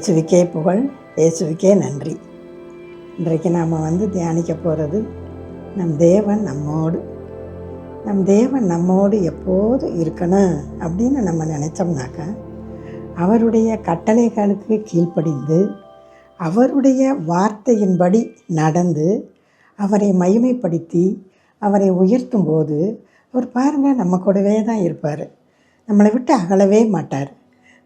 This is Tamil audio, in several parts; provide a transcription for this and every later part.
இயேசுவுக்கே புகழ், இயேசுவுக்கே நன்றி. இன்றைக்கு நாம் தியானிக்க போகிறது நம் தேவன் நம்மோடு எப்போது இருக்கணும் அப்படின்னு நம்ம நினச்சோம்னாக்கா, அவருடைய கட்டளைகளுக்கு கீழ்ப்படிந்து அவருடைய வார்த்தையின்படி நடந்து அவரை மகிமைப்படுத்தி அவரை உயர்த்தும் போது அவர் பாருங்கள் நம்ம கூடவே தான் இருப்பார். நம்மளை விட்டு அகலவே மாட்டார்.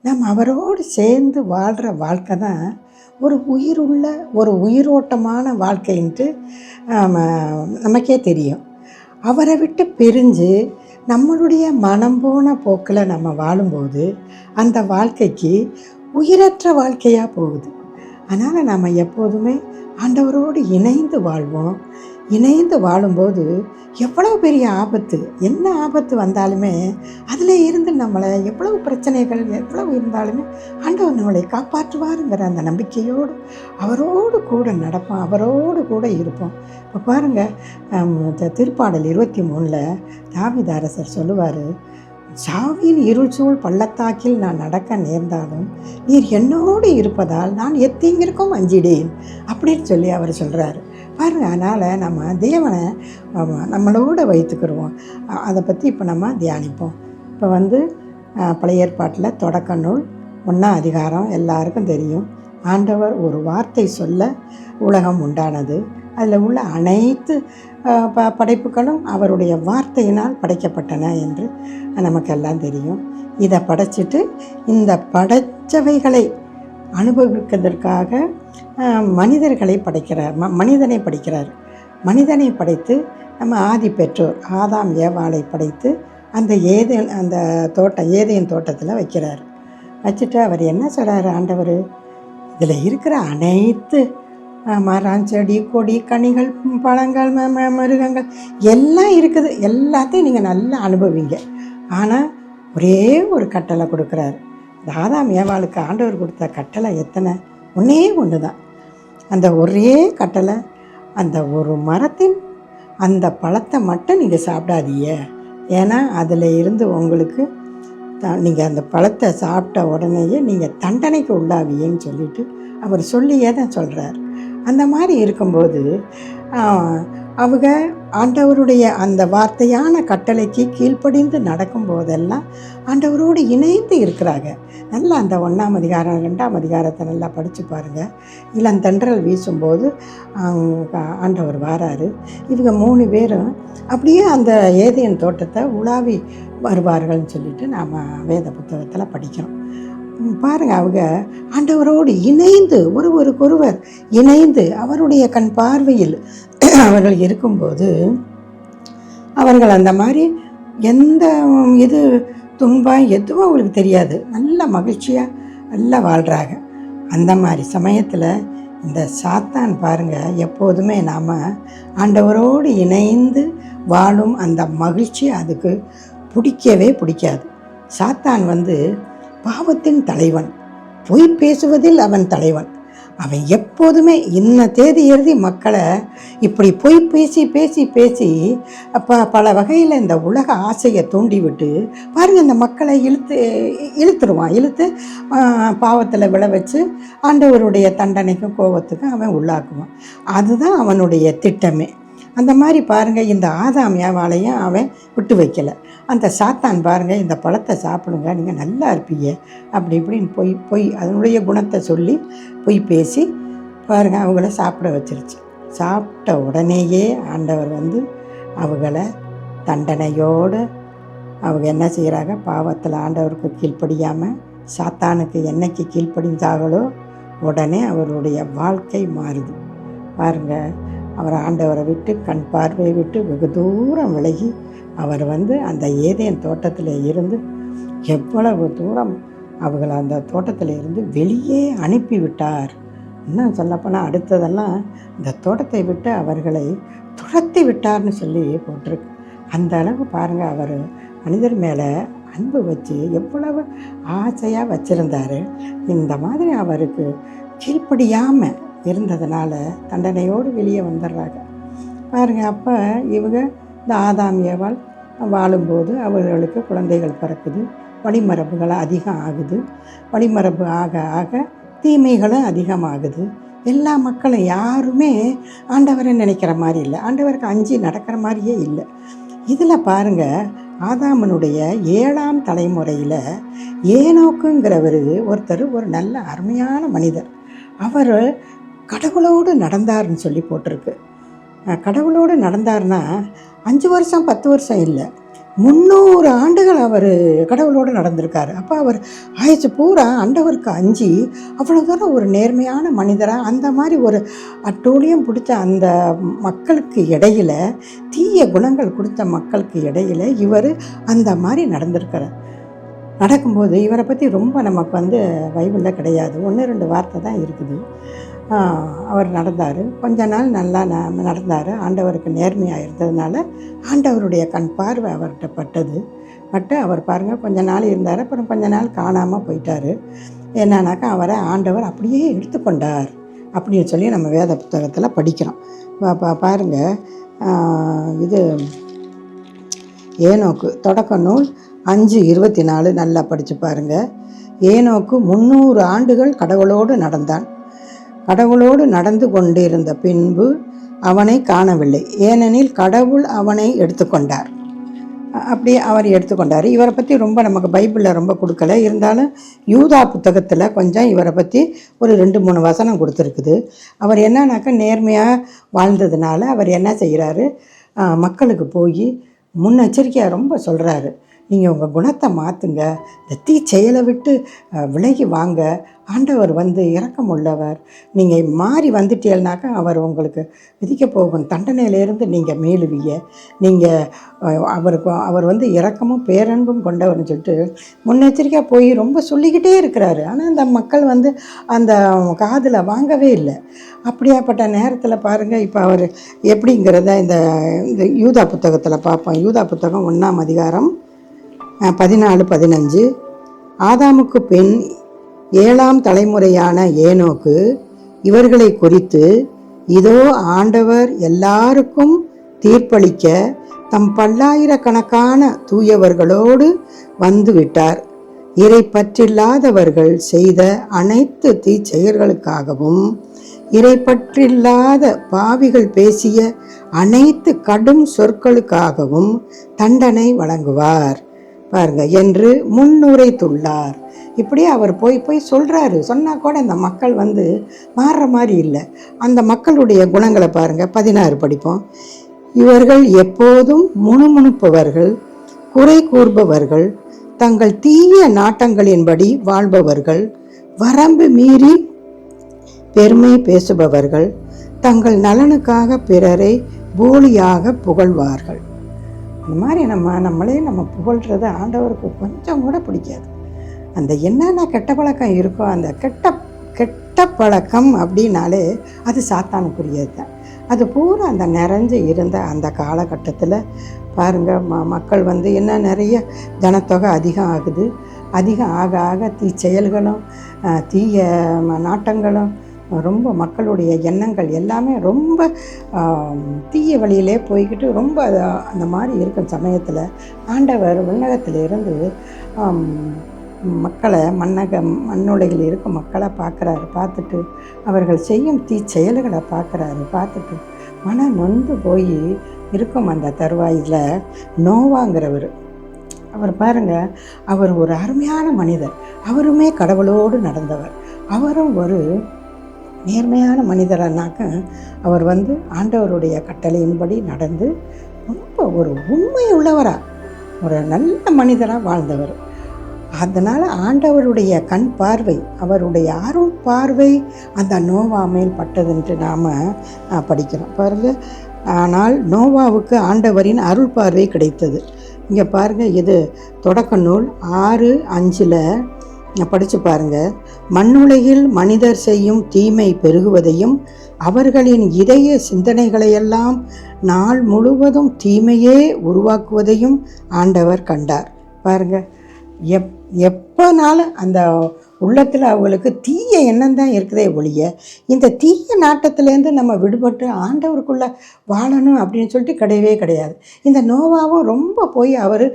நாம் அவரோடு சேர்ந்து வாழ்கிற வாழ்க்கை தான் ஒரு உயிரோட்டமான வாழ்க்கைன்ட்டு நமக்கே தெரியும். அவரை விட்டு பிரிஞ்சு நம்மளுடைய மனம் போன போக்கில் நம்ம வாழும்போது அந்த வாழ்க்கைக்கு உயிரற்ற வாழ்க்கையாக போகுது. அதனால் நம்ம எப்போதுமே ஆண்டவரோடு இணைந்து வாழ்வோம். இணைந்து வாழும்போது எவ்வளவு பெரிய ஆபத்து, என்ன ஆபத்து வந்தாலுமே அதில் இருந்து நம்மளை எவ்வளவு பிரச்சனைகள் எவ்வளவு இருந்தாலுமே ஆண்டவர் நம்மளை காப்பாற்றுவாருங்கிற அந்த நம்பிக்கையோடு அவரோடு கூட நடப்போம், அவரோடு கூட இருப்போம். இப்போ பாருங்கள், திருப்பாடல் 23 தாவீது அரசர் சொல்லுவார், சாவின் இருள் சூழ் பள்ளத்தாக்கில் நான் நடக்க நேர்ந்தாலும் நீர் என்னோடு இருப்பதால் நான் எத்தீங்கிற்கும் அஞ்சிடேன் அப்படின்னு சொல்லி அவர் சொல்கிறார். பாருங்கள், அதனால் நம்ம தேவனை நம்மளோட வைத்துக்கிடுவோம். அதை பற்றி இப்போ நம்ம தியானிப்போம். இப்போ பழைய ஏற்பாட்டில் தொடக்க நூல் 1ஆம் அதிகாரம் எல்லாருக்கும் தெரியும். ஆண்டவர் ஒரு வார்த்தை சொல்ல உலகம் உண்டானது. அதில் உள்ள அனைத்து படைப்புகளும் அவருடைய வார்த்தையினால் படைக்கப்பட்டன என்று நமக்கெல்லாம் தெரியும். இதை படைச்சிட்டு இந்த படைச்சவைகளை அனுபவிப்பதற்காக மனிதர்களை படைக்கிறார், மனிதனை படைக்கிறார். மனிதனை படைத்து நம்ம ஆதி பெற்றோர் ஆதாம் ஏவாளை படைத்து அந்த ஏதேன் தோட்டத்தில் வைக்கிறார். வச்சுட்டு அவர் என்ன சொல்கிறார் ஆண்டவர், இதில் இருக்கிற அனைத்து மரம், செடி, கொடி, கனிகள், பழங்கள், மிருகங்கள் எல்லாம் இருக்குது. எல்லாத்தையும் நீங்கள் நல்லா அனுபவிங்க. ஆனால் ஒரே ஒரு கட்டளை கொடுக்குறாரு. ஆதாம் ஏவாளுக்கு ஆண்டவர் கொடுத்த கட்டளை எத்தனை? ஒன்று தான். அந்த ஒரே கட்டளை, அந்த ஒரு மரத்தின் அந்த பழத்தை மட்டும் நீங்கள் சாப்பிடாதீங்க. ஏன்னா அதில் இருந்து உங்களுக்கு நீங்கள் அந்த பழத்தை சாப்பிட்ட உடனேயே நீங்கள் தண்டனைக்கு உள்ளாவீங்கன்னு சொல்லிட்டு அவர் சொல்லியே தான் சொல்கிறார். அந்த மாதிரி இருக்கும்போது அவங்க ஆண்டவருடைய அந்த வார்த்தையான கட்டளைக்கு கீழ்ப்படிந்து நடக்கும்போதெல்லாம் ஆண்டவரோடு இணைந்து இருக்கிறாங்க. நல்லா அந்த 1ஆம் அதிகாரம் 2ஆம் அதிகாரத்தை நல்லா படித்து பாருங்கள். இளந்தென்றல் வீசும்போது ஆண்டவர் வாராரு. இவங்க 3 பேரும் அப்படியே அந்த ஏதேன் தோட்டத்தை உலாவி வருவார்கள்னு சொல்லிட்டு நாம் வேத புத்தகத்தில் படிக்கிறோம். பாருங்கள், அவங்க ஆண்டவரோடு இணைந்து ஒருவருக்கொருவர் இணைந்து அவருடைய கண் பார்வையில் அவர்கள் இருக்கும்போது அவர்கள் அந்த மாதிரி எந்த இது துன்பம் எதுவும் அவங்களுக்கு தெரியாது. நல்ல மகிழ்ச்சியாக நல்லா வாழ்கிறாங்க. அந்த மாதிரி சமயத்தில் இந்த சாத்தான் பாருங்கள், எப்போதுமே நாம் ஆண்டவரோடு இணைந்து வாழும் அந்த மகிழ்ச்சி அதுக்கு பிடிக்காது. சாத்தான் பாவத்தின் தலைவன், பொய் பேசுவதில் அவன் தலைவன். அவன் எப்போதுமே இன்ன தேதி எழுதி மக்களை இப்படி பொய் பேசி பல வகையில் இந்த உலக ஆசையை தூண்டிவிட்டு பாருங்கள், இந்த மக்களை இழுத்து பாவத்தில் விழ வச்சு ஆண்டவருடைய தண்டனைக்கும் கோபத்துக்கும் அவன் உள்ளாக்குவான். அதுதான் அவனுடைய திட்டமே. அந்த மாதிரி பாருங்கள், இந்த ஆதாம் ஏவாளையும் அவன் விட்டு வைக்கலை. அந்த சாத்தான் பாருங்கள், இந்த பழத்தை சாப்பிடுங்க, நீங்கள் நல்லா இருப்பீங்க அப்படி இப்படின்னு பொய் அதனுடைய குணத்தை சொல்லி பொய் பேசி பாருங்கள் அவங்கள சாப்பிட வச்சிருச்சு. சாப்பிட்ட உடனேயே ஆண்டவர் அவங்கள தண்டனையோடு அவங்க என்ன செய்கிறாங்க, பாவத்தில் ஆண்டவருக்கு கீழ்ப்படியாமல் சாத்தானுக்கு என்னைக்கு கீழ்ப்படிஞ்சாங்களோ உடனே அவருடைய வாழ்க்கை மாறுது. பாருங்கள், அவர் ஆண்டவரை விட்டு கண் பார்வையை விட்டு வெகு தூரம் விலகி அவர் அந்த ஏதேன் தோட்டத்தில் இருந்து எவ்வளவு தூரம் அவங்களை அந்த தோட்டத்தில் இருந்து வெளியே அனுப்பிவிட்டார். இன்னும் சொல்லப்போனால் அடுத்ததெல்லாம் இந்த தோட்டத்தை விட்டு அவர்களை துரத்தி விட்டார்னு சொல்லி போட்டிருக்கு. அந்த அளவு பாருங்கள், அவர் மனிதர் மேலே அன்பு வச்சு எவ்வளவு ஆசையாக வச்சுருந்தார். இந்த மாதிரி அவருக்கு கீழ்ப்படியாமல் இருந்ததுனால தண்டனையோடு வெளியே வந்துடுறாங்க. பாருங்கள், அப்போ இவங்க இந்த ஆதாம் ஏவாள் வாழும்போது அவர்களுக்கு குழந்தைகள் பிறக்குது. வழிமரபுகள் அதிகம் ஆகுது. வழிமரபு ஆக ஆக தீமைகளும் அதிகமாகுது. எல்லா மக்களும் யாருமே ஆண்டவரை நினைக்கிற மாதிரி இல்லை, ஆண்டவருக்கு அஞ்சு நடக்கிற மாதிரியே இல்லை. இதில் பாருங்கள், ஆதாமனுடைய 7ஆம் தலைமுறையில் ஏனோக்குங்கிறவர் ஒருத்தர், ஒரு நல்ல அருமையான மனிதர். அவர் கடவுளோடு நடந்தார்னு சொல்லி போட்டிருக்கு. கடவுளோடு நடந்தார்னா 5 வருஷம் 10 வருஷம் இல்லை, 300 ஆண்டுகள் அவர் கடவுளோடு நடந்திருக்காரு. அப்போ அவர் ஆயிடுச்சு பூரா ஆண்டவருக்கு அஞ்சு அவ்வளோ தூரம் ஒரு நேர்மையான மனிதராக, அந்த மாதிரி ஒரு அட்டூழியம் பிடிச்ச அந்த மக்களுக்கு இடையில், தீய குணங்கள் கொடுத்த மக்களுக்கு இடையில் இவர் அந்த மாதிரி நடந்திருக்கிறார். நடக்கும்போது இவரை பற்றி ரொம்ப நமக்கு பைபிளில் கிடையாது, 1-2 வார்த்தை தான் இருக்குது. அவர் நடந்தார், கொஞ்ச நாள் நல்லா நடந்தார், ஆண்டவருக்கு நேர்மையாக இருந்ததுனால ஆண்டவருடைய கண் பார்வை அவர்கிட்ட பட்டு அவர் பாருங்கள் கொஞ்ச நாள் இருந்தார், அப்புறம் கொஞ்ச நாள் காணாமல் போயிட்டார். என்னன்னாக்கா அவரை ஆண்டவர் அப்படியே எடுத்துக்கொண்டார் அப்படின்னு சொல்லி நம்ம வேத புத்தகத்தில் படிக்கிறோம். பாருங்கள், இது ஏனோக்கு தொடக்க நூல் 5:24 நல்லா படித்து பாருங்கள். ஏனோக்கு 300 ஆண்டுகள் கடவுளோடு நடந்தான். கடவுளோடு நடந்து கொண்டிருந்த பின்பு அவனை காணவில்லை, ஏனெனில் கடவுள் அவனை எடுத்துக்கொண்டார். அப்படியே அவர் எடுத்துக்கொண்டார். இவரை பற்றி ரொம்ப நமக்கு பைபிளில் ரொம்ப கொடுக்கல, இருந்தாலும் யூதா புத்தகத்தில் கொஞ்சம் இவரை பற்றி ஒரு 2-3 வசனம் கொடுத்துருக்குது. அவர் என்னன்னாக்கா நேர்மையாக வாழ்ந்ததுனால அவர் என்ன செய்கிறாரு, மக்களுக்கு போய் முன்னெச்சரிக்கையாக ரொம்ப சொல்கிறாரு, நீங்கள் உங்கள் குணத்தை மாற்றுங்க, இந்த தீ செயலை விட்டு விலகி வாங்க, ஆண்டவர் இரக்கம் உள்ளவர், நீங்கள் மாறி வந்துட்டீங்கன்னாக்கா அவர் உங்களுக்கு விதிக்க போகும் தண்டனையிலேருந்து நீங்கள் மீளுவீங்க, நீங்கள் அவர் இரக்கமும் பேரன்பும் கொண்டவர்னு சொல்லிட்டு முன்னெச்சரிக்கையாக போய் ரொம்ப சொல்லிக்கிட்டே இருக்கிறாரு. ஆனால் அந்த மக்கள் அந்த காதில் வாங்கவே இல்லை. அப்படியாப்பட்ட நேரத்தில் பாருங்கள், இப்போ அவர் எப்படிங்கிறத இந்த யூதா புத்தகத்தில் பார்ப்போம். யூதா புத்தகம் 1ஆம் அதிகாரம் 14-15. ஆதாமுக்கு பின் 7ஆம் தலைமுறையான ஏனோக்கு இவர்களை குறித்து, இதோ ஆண்டவர் எல்லாருக்கும் தீர்ப்பளிக்க தம் பல்லாயிரக்கணக்கான தூயவர்களோடு வந்துவிட்டார். இறை பற்றில்லாதவர்கள் செய்த அனைத்து தீச்செயல்களுக்காகவும், இறை பற்றில்லாத பாவிகள் பேசிய அனைத்து கடும் சொற்களுக்காகவும் தண்டனை வழங்குவார் பாருங்க என்று முன்னுரைத்துள்ளார். இப்படி அவர் போய் சொல்கிறாரு. சொன்னால் கூட இந்த மக்கள் மாறுற மாதிரி இல்லை. அந்த மக்களுடைய குணங்களை பாருங்கள். 16 படிப்போம். இவர்கள் எப்போதும் முணுமுணுப்பவர்கள், குறை கூறுபவர்கள், தங்கள் தீய நாட்டங்களின்படி வாழ்பவர்கள், வரம்பு மீறி பெருமை பேசுபவர்கள், தங்கள் நலனுக்காக பிறரை போலியாக புகழ்வார்கள். இந்த மாதிரி நம்ம புகழ்கிறது ஆண்டவருக்கு கொஞ்சம் கூட பிடிக்காது. அந்த என்னென்ன கெட்ட பழக்கம் இருக்கோ, அந்த கெட்ட பழக்கம் அப்படின்னாலே அது சாத்தானுக்குரியது தான். அது பூரா அந்த நிறைஞ்சு இருந்த அந்த காலகட்டத்தில் பாருங்கள், மக்கள் என்ன நிறைய ஜனத்தொகை அதிகம் ஆகுது. அதிகம் ஆக ஆக செயல்களும் தீய நாட்டங்களும் ரொம்ப, மக்களுடைய எண்ணங்கள் எல்லாமே ரொம்ப தீய வழியிலே போய்கிட்டு ரொம்ப அந்த மாதிரி இருக்கும் சமயத்தில் ஆண்டவர் விண்ணகத்திலிருந்து மக்களை மண்ணுலகில் இருக்கும் மக்களை பார்க்குறாரு. பார்த்துட்டு அவர்கள் செய்யும் செயல்களை பார்த்துட்டு மன நொந்து போய் இருக்கும் அந்த தருவாயில் நோவாங்கிறவர், அவர் பாருங்கள், அவர் ஒரு அருமையான மனிதர். அவருமே கடவுளோடு நடந்தவர். அவரும் ஒரு நேர்மையான மனிதர்னாக்க அவர் ஆண்டவருடைய கட்டளையின்படி நடந்து ரொம்ப ஒரு உண்மை உள்ளவராக, ஒரு நல்ல மனிதராக வாழ்ந்தவர். அதனால் ஆண்டவருடைய கண் பார்வை, அவருடைய அருள் பார்வை அந்த நோவா மேல் பட்டதென்று நாம் படிக்கிறோம் பாருங்கள். ஆனால் நோவாவுக்கு ஆண்டவரின் அருள் பார்வை கிடைத்தது. இங்கே பாருங்கள், இது தொடக்க நூல் 6:5 படித்து பாருங்கள். மண்ணுலகில் மனிதர் செய்யும் தீமை பெருகுவதையும் அவர்களின் இதய சிந்தனைகளையெல்லாம் நாள் முழுவதும் தீமையே உருவாக்குவதையும் ஆண்டவர் கண்டார். பாருங்கள், எப்போனாலும் அந்த உள்ளத்தில் அவங்களுக்கு தீய எண்ணம் தான் இருக்குதே ஒழிய இந்த தீய நாட்டத்திலேருந்து நம்ம விடுபட்டு ஆண்டவருக்குள்ளே வாழணும் அப்படின்னு சொல்லிட்டு கிடையவே கிடையாது. இந்த நோவாவும் ரொம்ப போய் அவர்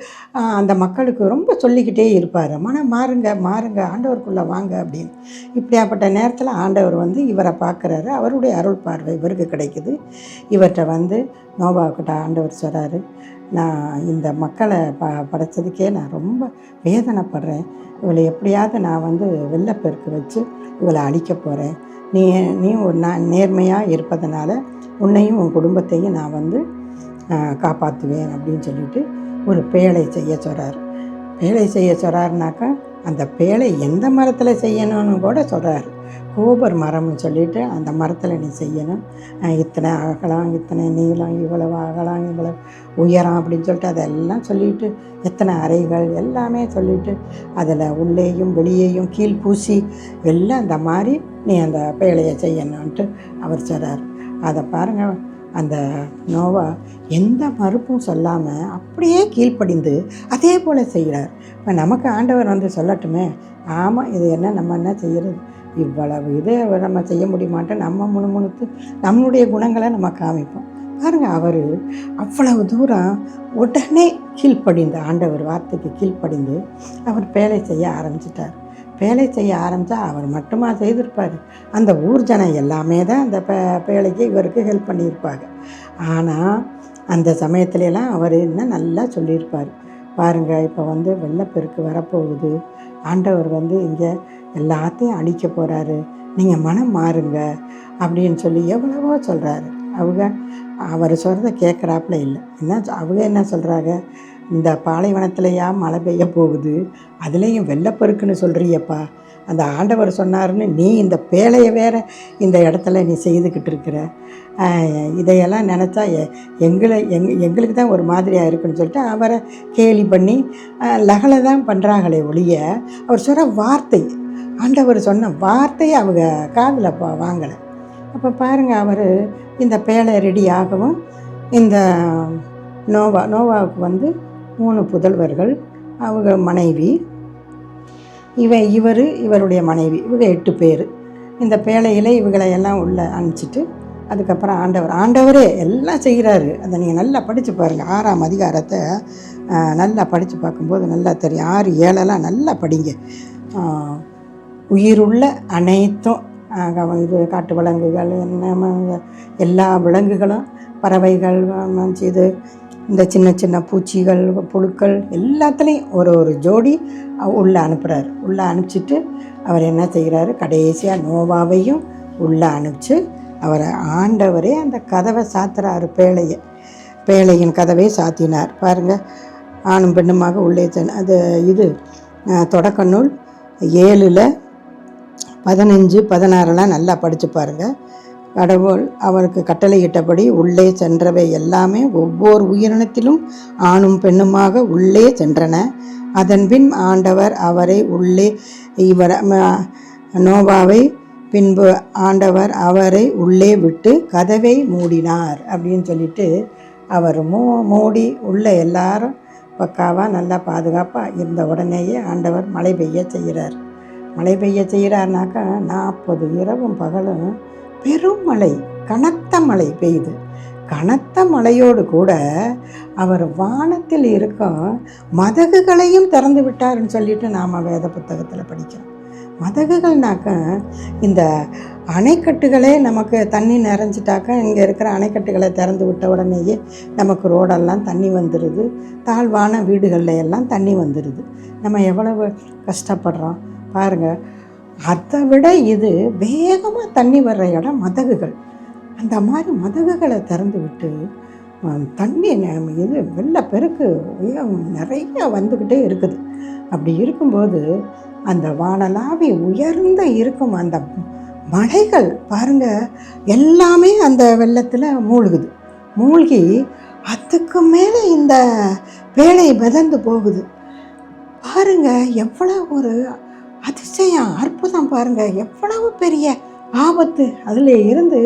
அந்த மக்களுக்கு ரொம்ப சொல்லிக்கிட்டே இருப்பார், மனம் மாறுங்க மாறுங்க ஆண்டவருக்குள்ளே வாங்க அப்படின்னு. இப்படியாப்பட்ட நேரத்தில் ஆண்டவர் இவரை பார்க்குறாரு. அவருடைய அருள் பார்வை இவருக்கு கிடைக்குது. இவர்கிட்ட நோவாக்கிட்ட ஆண்டவர் சொல்கிறாரு, நான் இந்த மக்களை படைச்சதுக்கே நான் ரொம்ப வேதனைப்படுறேன். இவளை எப்படியாவது நான் வெள்ளப்பெருக்கு வச்சு இவளை அழிக்க போகிறேன். நீ ஒரு நேர்மையாக இருப்பதனால உன்னையும் உன் குடும்பத்தையும் நான் காப்பாற்றுவேன் அப்படின்னு சொல்லிட்டு ஒரு பேழை செய்ய சொல்கிறார். பேழை செய்ய சொல்கிறாருனாக்கா அந்த பேழை எந்த மரத்தில் செய்யணும்னு கூட சொல்கிறாரு. கோபர் மரம்னு சொல்லிட்டு அந்த மரத்தில் நீ செய்யணும், இத்தனை அகலம், இத்தனை நீளம், இவ்வளவு அகலம், இவ்வளவு உயரம் அப்படின்னு சொல்லிட்டு அதெல்லாம் சொல்லிவிட்டு, எத்தனை அறைகள் எல்லாமே சொல்லிவிட்டு அதில் உள்ளேயும் வெளியேயும் கீழ் பூசி எல்லாம் அந்த மாதிரி நீ அந்த பேழையை செய்யணுன்ட்டு அவர் சொல்கிறார். அதை பாருங்கள், அந்த நோவா எந்த மறுப்பும் சொல்லாமல் அப்படியே கீழ்ப்படிந்து அதே போல் செய்கிறார். இப்போ நமக்கு ஆண்டவர் சொல்லட்டுமே, ஆமாம் இது என்ன நம்ம என்ன செய்கிறது, இவ்வளவு இதை நம்ம செய்ய முடியுமாட்டோம், நம்ம முணுமுணுத்து நம்மளுடைய குணங்களை நம்ம காமிப்போம். பாருங்கள், அவர் அவ்வளவு தூரம் உடனே கீழ்ப்படிந்து ஆண்டவர் வார்த்தைக்கு கீழ்ப்படிந்து அவர் வேலை செய்ய ஆரம்பிச்சிட்டார். வேலை செய்ய ஆரம்பித்தா அவர் மட்டுமா செய்திருப்பார், அந்த ஊர் ஜனம் எல்லாமே தான் அந்த வேலைக்கு இவருக்கு ஹெல்ப் பண்ணியிருப்பாங்க. ஆனால் அந்த சமயத்துலலாம் அவர் இன்னும் நல்லா சொல்லியிருப்பார். பாருங்கள், இப்போ வெள்ளப்பெருக்கு வரப்போகுது, ஆண்டவர் இங்கே எல்லாத்தையும் அழிக்க போகிறாரு, நீங்கள் மனம் மாறுங்க அப்படின்னு சொல்லி எவ்வளவோ சொல்கிறாரு. அவர் சொல்கிறத கேட்குறாப்புல இல்லை. அவங்க என்ன சொல்கிறாங்க, இந்த பாலைவனத்துலையா மழை பெய்ய போகுது, அதுலேயும் வெள்ளப்பெருக்குன்னு சொல்கிறியப்பா, அந்த ஆண்டவர் சொன்னாருன்னு நீ இந்த பேழையை வேற இந்த இடத்துல நீ செய்துக்கிட்டு இருக்கிற, இதையெல்லாம் நினச்சா எங்களுக்கு தான் ஒரு மாதிரியாக இருக்குன்னு சொல்லிட்டு அவரை கேலி பண்ணி லகலை தான் பண்ணுறாங்களே ஒழிய அவர் சொல்கிற வார்த்தை, ஆண்டவர் சொன்ன வார்த்தையை அவங்க காதில் வாங்கலை. அப்போ பாருங்கள், அவர் இந்த பேழை ரெடி ஆகவும் இந்த நோவாவுக்கு 3 புதல்வர்கள், அவங்க மனைவி, இவருடைய மனைவி, இவங்க 8 பேர். இந்த பேழையில் இவங்களை எல்லாம் உள்ளே அனுப்பிச்சிட்டு அதுக்கப்புறம் ஆண்டவரே எல்லாம் செய்கிறாரு. அதை நீங்கள் நல்லா படித்து பாருங்கள். 6ஆம் அதிகாரத்தை நல்லா படித்து பார்க்கும்போது நல்லா தெரியும். 6, 7 நல்லா படிங்க. உயிருள்ள அனைத்தும் இது காட்டு விலங்குகள், என்ன எல்லா விலங்குகளும், பறவைகள், இது இந்த சின்ன சின்ன பூச்சிகள், புழுக்கள் எல்லாத்துலேயும் ஒரு ஜோடி உள்ளே அனுப்புகிறார். உள்ளே அனுப்பிச்சிட்டு அவர் என்ன செய்கிறாரு, கடைசியாக நோவாவையும் உள்ளே அனுப்பிச்சு அவரை ஆண்டவரே அந்த கதவை சாத்துறாரு. பேழையின் கதவை சாத்தினார். பாருங்கள், ஆணும் பெண்ணுமாக உள்ளே அது இது தொடக்க நூல் 7, 15, 16 நல்லா படித்து பாருங்கள். கடவுள் அவருக்கு கட்டளையிட்டபடி உள்ளே சென்றவை எல்லாமே ஒவ்வொரு உயிரினத்திலும் ஆணும் பெண்ணுமாக உள்ளே சென்றன. அதன்பின் ஆண்டவர் அவரை உள்ளே நோவாவை பின்பு ஆண்டவர் அவரை உள்ளே விட்டு கதவை மூடினார் அப்படின்னு சொல்லிட்டு அவர் மூடி உள்ள எல்லாரும் பக்காவாக நல்லா பாதுகாப்பாக இருந்த உடனேயே ஆண்டவர் மழை பெய்ய செய்கிறார். மழை பெய்ய செய்கிறாருனாக்கா 40 இரவும் பகலும் பெரும் மழை, கனத்த மழை பெய்யுது. கனத்த மழையோடு கூட அவர் வானத்தில் இருக்கும் மதகுகளையும் திறந்து விட்டார்னு சொல்லிட்டு நாம் வேத புத்தகத்தில் படிக்கிறோம். மதகுகள்னாக்க இந்த அணைக்கட்டுகளே நமக்கு தண்ணி நிறைஞ்சிட்டாக்கா இங்கே இருக்கிற அணைக்கட்டுகளை திறந்து விட்ட உடனேயே நமக்கு ரோடெல்லாம் தண்ணி வந்துடுது, தாழ்வான வீடுகளில் எல்லாம் தண்ணி வந்துடுது. நம்ம எவ்வளவு கஷ்டப்படுறோம் பாருங்கள். அதை விட இது வேகமாக தண்ணி வர்ற இடம் மதகுகள். அந்த மாதிரி மதகுகளை திறந்து விட்டு தண்ணி இது வெள்ளப்பெருக்கு நிறைய வந்துக்கிட்டே இருக்குது. அப்படி இருக்கும்போது அந்த வானலாவி உயர்ந்த இருக்கும் அந்த மலைகள் பாருங்கள் எல்லாமே அந்த வெள்ளத்தில் மூழ்குது. மூழ்கி அதுக்கு மேலே இந்த பேழை மிதந்து போகுது. பாருங்கள், எவ்வளோ ஒரு அதிசயம், அற்புதம். பாருங்கள், எவ்வளவு பெரிய ஆபத்து அதில் இருந்து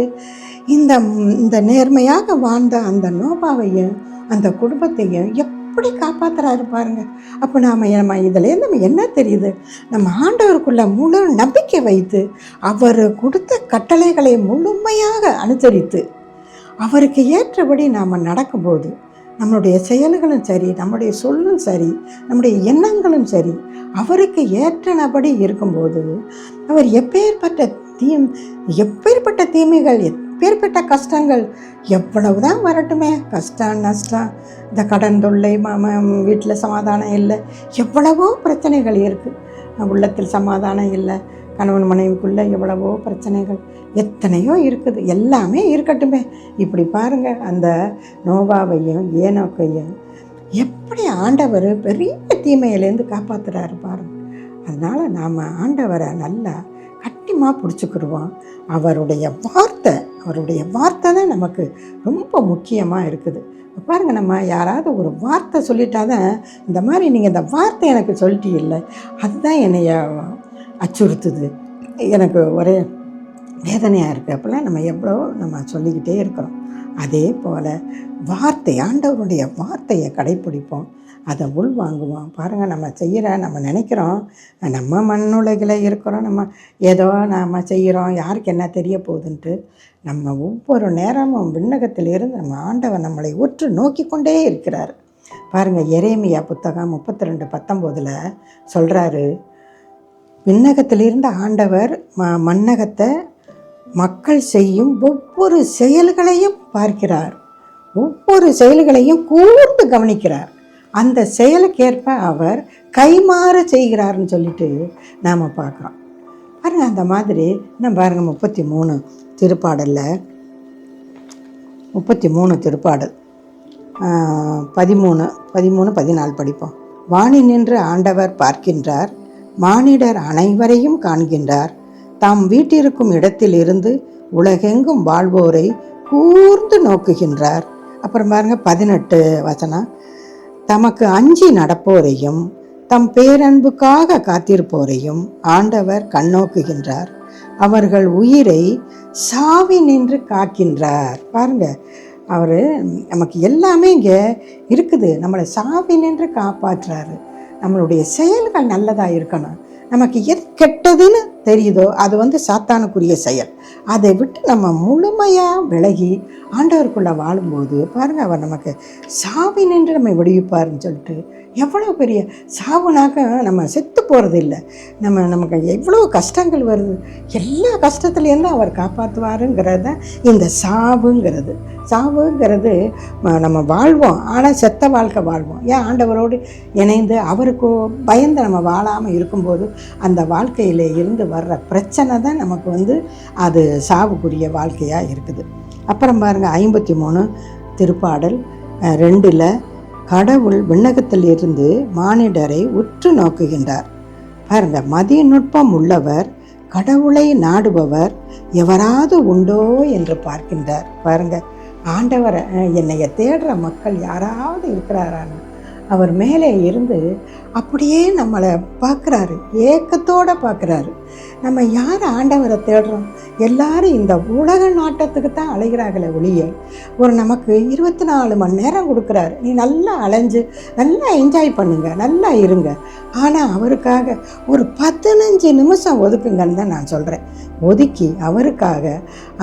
இந்த நேர்மையாக வாழ்ந்த அந்த நோபாவையும் அந்த குடும்பத்தையும் எப்படி காப்பாற்றுறாரு பாருங்க. அப்போ நம்ம இதுலேருந்து நம்ம என்ன தெரியுது? நம்ம ஆண்டவருக்குள்ள முழு நம்பிக்கை வைத்து அவர் கொடுத்த கட்டளைகளை முழுமையாக அனுசரித்து அவருக்கு ஏற்றபடி நாம் நடக்கும்போது நம்மளுடைய செயல்களும் சரி, நம்முடைய சொல்லும் சரி, நம்முடைய எண்ணங்களும் சரி அவருக்கு ஏற்றபடி இருக்கும்போது அவர் எப்பேற்பட்ட தீமைகள், எப்பேற்பட்ட கஷ்டங்கள் எவ்வளவுதான் வரட்டுமே, கஷ்டம் நஷ்டம், இந்த கடன் தொல்லை, வீட்டில் சமாதானம் இல்லை, எவ்வளவோ பிரச்சனைகள் இருக்குது, உள்ளத்தில் சமாதானம் இல்லை, கணவன் மனைவிக்குள்ளே எவ்வளவோ பிரச்சனைகள் எத்தனையோ இருக்குது, எல்லாமே இருக்கட்டுமே. இப்படி பாருங்கள், அந்த நோவாவையும் ஏனோக்கையும் எப்படி ஆண்டவர் பெரிய தீமையிலேருந்து காப்பாற்றுறாரு பாருங்கள். அதனால் நாம் ஆண்டவரை நல்லா கட்டிமாக பிடிச்சிக்கிடுவோம். அவருடைய வார்த்தை தான் நமக்கு ரொம்ப முக்கியமாக இருக்குது. பாருங்கள், நம்ம யாராவது ஒரு வார்த்தை சொல்லிட்டாதான், இந்த மாதிரி நீங்கள் இந்த வார்த்தை எனக்கு சொல்லிட்டீங்கல்ல, அதுதான் என்னைய அச்சுறுத்துது, எனக்கு ஒரே வேதனையாக இருக்குது. அப்போல்லாம் நம்ம சொல்லிக்கிட்டே இருக்கிறோம். அதே போல் ஆண்டவருடைய வார்த்தையை கடைப்பிடிப்போம், அதை உள்வாங்குவோம். பாருங்கள், நம்ம நினைக்கிறோம் நம்ம மண்ணுலகில் இருக்கிறோம், நம்ம ஏதோ நாம் செய்கிறோம், யாருக்கு என்ன தெரிய போகுதுன்ட்டு. நம்ம ஒவ்வொரு நேரமும் விண்ணகத்திலிருந்து நம்ம ஆண்டவர் நம்மளை உற்று நோக்கி கொண்டே இருக்கிறார். பாருங்கள், எரேமியா புத்தகம் 32:19 சொல்கிறாரு, விண்ணகத்திலிருந்து ஆண்டவர் மண்ணகத்தை மக்கள் செய்யும் ஒவ்வொரு செயல்களையும் பார்க்கிறார், ஒவ்வொரு செயல்களையும் கூர்ந்து கவனிக்கிறார், அந்த செயலுக்கேற்ப அவர் கைமாறு செய்கிறார்னு சொல்லிட்டு நாம் பார்க்குறோம். பாருங்கள், அந்த மாதிரி நம்ம பாருங்கள் 33 திருப்பாடலில் 33 திருப்பாடல் 13-14 படிப்போம். வானி நின்று ஆண்டவர் பார்க்கின்றார், மானிடர் அனைவரையும் காண்கின்றார், தாம் வீட்டிற்கும் இடத்திலிருந்து உலகெங்கும் வாழ்வோரை கூர்ந்து நோக்குகின்றார். அப்புறம் பாருங்க 18 வசனம், தமக்கு அஞ்சி நடப்போரையும் தம் பேரன்புக்காக காத்திருப்போரையும் ஆண்டவர் கண்ணோக்குகின்றார், அவர்கள் உயிரை சாவி நின்று காக்கின்றார். பாருங்க, அவர் நமக்கு எல்லாமே இங்கே இருக்குது, நம்மளை சாவி நின்று காப்பாற்றுறாரு. நம்மளுடைய செயல்கள் நல்லதாக இருக்கணும். நமக்கு எது கெட்டதுன்னு தெரியுதோ அது சாத்தானுக்குரிய செயல், அதை விட்டு நம்ம முழுமையாக விலகி ஆண்டவருக்குள்ளே வாழும்போது பாருங்கள், அவர் நமக்கு சாவி நின்று நம்மை விடுவிப்பார்னு சொல்லிட்டு. எவ்வளோ பெரிய சாவுனாக்க நம்ம செத்து போகிறது இல்லை, நமக்கு எவ்வளோ கஷ்டங்கள் வருது, எல்லா கஷ்டத்துலேருந்து அவர் காப்பாற்றுவாருங்கிறத இந்த சாவுங்கிறது நம்ம வாழ்வோம், ஆனால் செத்த வாழ்க்கை வாழ்வோம். ஏன்? ஆண்டவரோடு இணைந்து அவருக்கு பயந்து நம்ம வாழாமல் இருக்கும்போது அந்த வாழ்க்கையில் இருந்து வர்ற பிரச்சனை தான் நமக்கு அது சாவுக்குரிய வாழ்க்கையாக இருக்குது. அப்புறம் பாருங்கள் 53 திருப்பாடல் 2 கடவுள் விண்ணகத்தில் இருந்து மானிடரை உற்று நோக்குகின்றார். பாருங்க, மதிய நுட்பம் உள்ளவர், கடவுளை நாடுபவர் எவராது உண்டோ என்று பார்க்கின்றார். பாருங்க, ஆண்டவரை என்னைய தேடுற மக்கள் யாராவது இருக்கிறாரான்னு அவர் மேலே இருந்து அப்படியே நம்மளை பார்க்குறாரு, ஏக்கத்தோடு பார்க்குறாரு. நம்ம யார் ஆண்டவரை தேடுறோம்? எல்லாரும் இந்த உலக நாட்டத்துக்கு தான் அலைகிறார்களே ஒழிய, நமக்கு 24 மணி நேரம் கொடுக்குறாரு, நீ நல்லா அலைஞ்சு நல்லா என்ஜாய் பண்ணுங்க, நல்லா இருங்க. ஆனால் அவருக்காக ஒரு 15 நிமிஷம் ஒதுக்குங்கன்னு தான் நான் சொல்கிறேன். ஒதுக்கி அவருக்காக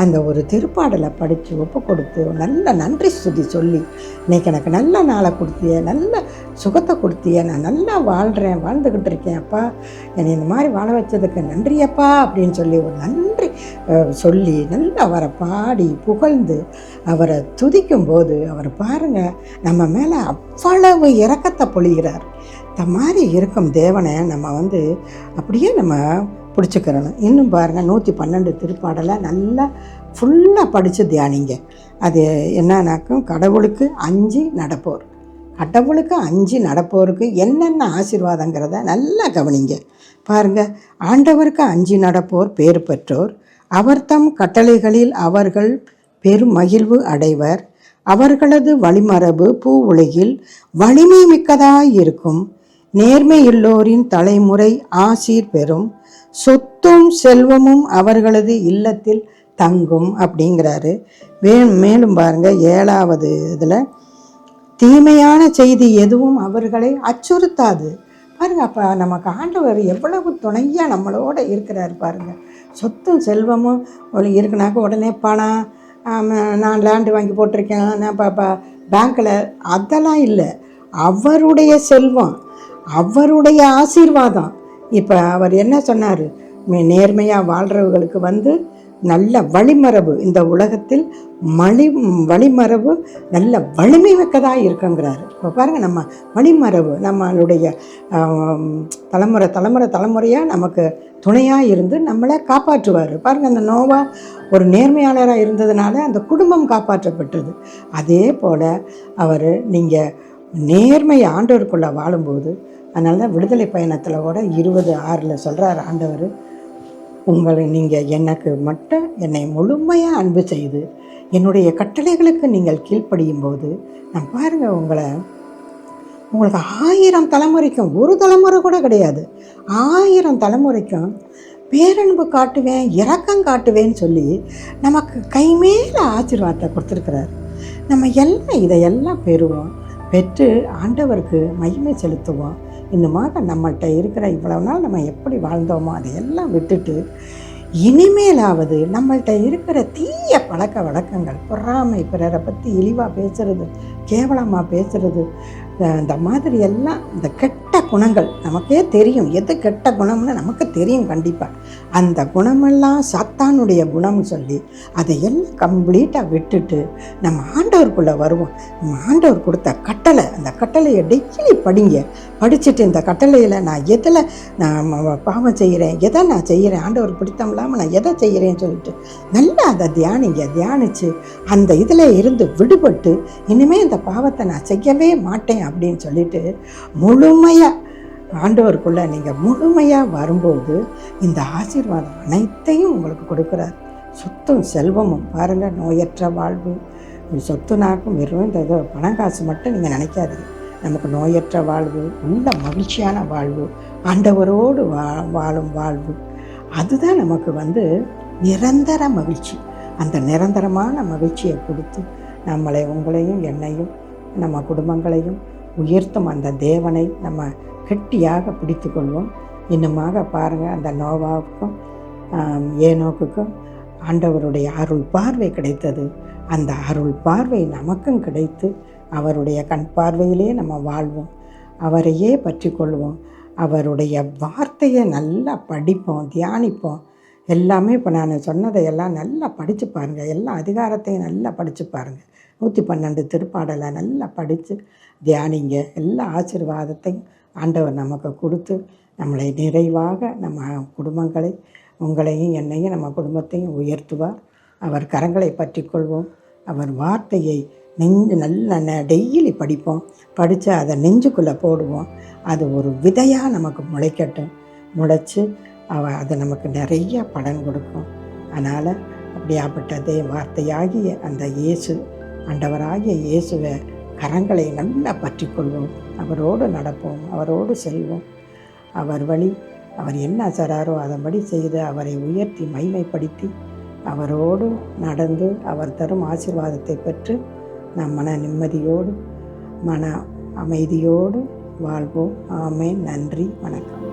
அந்த ஒரு திருப்பாடலை படித்து ஒப்பு கொடுத்து நல்ல நன்றி ஸ்துதி சொல்லி, இன்றைக்கி எனக்கு நல்ல நாளை கொடுத்திய, நல்ல சுகத்தை கொடுத்திய, நான் நல்லா வாழ்ந்துக்கிட்டு இருக்கேன் அப்பா, என்னை இந்த மாதிரி வாழ வச்சதுக்கு நன்றி அப்பா அப்படின்னு சொல்லி ஒரு நன்றி சொல்லி நல்லா அவரை பாடி புகழ்ந்து அவரை துதிக்கும்போது அவர் பாருங்கள் நம்ம மேலே அவ்வளவு இரக்கத்தை பொழிகிறார். இந்த மாதிரி இருக்கும் தேவனை நம்ம அப்படியே நம்ம பிடிச்சிக்கிறணும். இன்னும் பாருங்கள் 112 திருப்பாடலை நல்லா ஃபுல்லாக படித்து தியானிங்க. அது என்னன்னாக்கும், கடவுளுக்கு அஞ்சு நடப்போருக்கு என்னென்ன ஆசீர்வாதங்கிறத நல்லா கவனிங்க. பாருங்கள், ஆண்டவருக்கு அஞ்சு நடப்போர் பேறு பெற்றோர், அவர் தம் கட்டளைகளில் அவர்கள் பெரும் மகிழ்வு அடைவர், அவர்களது வழிமரபு பூ உலகில் வலிமை மிக்கதாயிருக்கும், நேர்மையுள்ளோரின் தலைமுறை ஆசீர் பெறும், சொத்தும் செல்வமும் அவர்களது இல்லத்தில் தங்கும் அப்படிங்கிறாரு. மேலும் பாருங்க 7வது இதில், தீமையான செய்தி எதுவும் அவர்களை அச்சுறுத்தாது. பாருங்க, அப்போ நமக்கு ஆண்டவர் எவ்வளவு துணையாக நம்மளோட இருக்கிறார் பாருங்க. சொத்தும் செல்வமும் இருக்குனாக்க உடனே பணம், நான் லேண்டு வாங்கி போட்டிருக்கேன், நான் பேங்க்கில், அதெல்லாம் இல்லை. அவருடைய செல்வம், அவருடைய ஆசீர்வாதம். இப்போ அவர் என்ன சொன்னார்? நேர்மையாக வாழ்கிறவர்களுக்கு நல்ல வழிமரபு, இந்த உலகத்தில் வழிமரபு நல்ல வலிமை மிக்கதாக இருக்குங்கிறாரு. இப்போ பாருங்கள், நம்ம வழிமரபு நம்மளுடைய தலைமுறையாக நமக்கு துணையாக இருந்து நம்மளை காப்பாற்றுவார். பாருங்கள், அந்த நோவா ஒரு நேர்மையாளராக இருந்ததுனால அந்த குடும்பம் காப்பாற்றப்பட்டது. அதே போல் அவர் நீங்கள் நேர்மை ஆண்டவருக்குள்ளே வாழும்போது, அதனால தான் விடுதலை பயணத்தில் கூட 20:6 சொல்கிறார் ஆண்டவர், உங்களை நீங்கள் எனக்கு மட்டும் என்னை முழுமையாக அன்பு செய்து என்னுடைய கட்டளைகளுக்கு நீங்கள் கீழ்ப்படியும் போது, நான் பாருங்கள் உங்களுக்கு 1000 தலைமுறைக்கும், ஒரு தலைமுறை கூட கிடையாது, 1000 தலைமுறைக்கும் பேரன்பு காட்டுவேன், இரக்கம் காட்டுவேன்னு சொல்லி நமக்கு கை மேலே ஆசீர்வாதத்தை கொடுத்துருக்கிறார். நம்ம இதையெல்லாம் பெற்று ஆண்டவருக்கு மகிமை செலுத்துவோம். இன்னுமாக நம்மள்கிட்ட இருக்கிற இவ்வளவு நாள் நம்ம எப்படி வாழ்ந்தோமோ அதையெல்லாம் விட்டுட்டு, இனிமேலாவது நம்மள்கிட்ட இருக்கிற தீய பழக்க வழக்கங்கள், பொறாமை, பிறரை பற்றி இழிவாக பேசுறது, கேவலமாக பேசுறது, இந்த மாதிரி எல்லாம், இந்த கெட்ட குணங்கள் நமக்கே தெரியும், எது கெட்ட குணம்னு நமக்கு தெரியும் கண்டிப்பாக. அந்த குணமெல்லாம் சாத்தானுடைய குணம்னு சொல்லி அதையெல்லாம் கம்ப்ளீட்டாக விட்டுட்டு நம்ம ஆண்டவருக்குள்ளே வருவோம். நம்ம ஆண்டவர் கொடுத்த கட்டளை, அந்த கட்டளையை டெய்லி படிச்சுட்டு, இந்த கட்டளையில் நான் எதில் நான் பாவம் செய்கிறேன், எதை நான் செய்கிறேன், ஆண்டவர் பிடித்தம் இல்லாமல் நான் எதை செய்கிறேன்னு சொல்லிட்டு நல்லா அதை தியானித்து அந்த இதில் இருந்து விடுபட்டு, இனிமேல் இந்த பாவத்தை நான் செய்யவே மாட்டேன் அப்படின்னு சொல்லிட்டு முழுமையாக ஆண்டவருக்குள்ளே நீங்கள் முழுமையாக வரும்போது இந்த ஆசீர்வாதம் அனைத்தையும் உங்களுக்கு கொடுக்குறார். சொத்தும் செல்வமும் பாருங்கள், நோயற்ற வாழ்வு. சொத்துனாக்கும் வெறும் இந்த பணம் காசு மட்டும் நீங்கள் நினைக்காதீங்க. நமக்கு நோயற்ற வாழ்வு, உள்ள மகிழ்ச்சியான வாழ்வு, ஆண்டவரோடு வாழும் வாழ்வு, அதுதான் நமக்கு நிரந்தர மகிழ்ச்சி. அந்த நிரந்தரமான மகிழ்ச்சியை கொடுத்து நம்மளை, உங்களையும், என்னையும், நம்ம குடும்பங்களையும் உயர்த்தும் அந்த தேவனை நம்ம கெட்டியாக பிடித்து கொள்வோம். இன்னுமாக பாருங்கள், அந்த நோவாவுக்கும் ஏனோக்குக்கும் ஆண்டவருடைய அருள் பார்வை கிடைத்தது. அந்த அருள் பார்வை நமக்கும் கிடைத்து அவருடைய கண் பார்வையிலே நம்ம வாழ்வோம், அவரையே பற்றி கொள்வோம், அவருடைய வார்த்தையை நல்லா படிப்போம், தியானிப்போம். எல்லாமே இப்போ நான் சொன்னதையெல்லாம் நல்லா படித்து பாருங்கள், எல்லா அதிகாரத்தையும் நல்லா படித்து பாருங்கள். 112 திருப்பாடலை நல்லா படித்து தியானிங்க. எல்லா ஆசீர்வாதத்தையும் ஆண்டவர் நமக்கு கொடுத்து நம்மளை நிறைவாக, நம்ம குடும்பங்களை, உங்களையும் என்னையும் நம்ம குடும்பத்தையும் உயர்த்துவார். அவர் கரங்களை பற்றி கொள்வோம். அவர் வார்த்தையை நல்லா டெய்லி படிப்போம், படித்து அதை நெஞ்சுக்குள்ளே போடுவோம். அது ஒரு விதையாக நமக்கு முளைச்சி அது நமக்கு நிறைய பலன் கொடுக்கும். அதனால் அப்படியாப்பட்டதே வார்த்தையாகிய அந்த இயேசு, ஆண்டவராகிய இயேசுவை கரங்களை நல்லா பற்றி கொள்வோம். அவரோடு நடப்போம், அவரோடு செல்வோம். அவர் வழி, அவர் என்ன செய்கிறாரோ அதன்படி செய்து அவரை உயர்த்தி மைமைப்படுத்தி அவரோடு நடந்து அவர் தரும் ஆசீர்வாதத்தை பெற்று நம் மன நிம்மதியோடு, மன அமைதியோடு வாழ்வோம். ஆமென். நன்றி, வணக்கம்.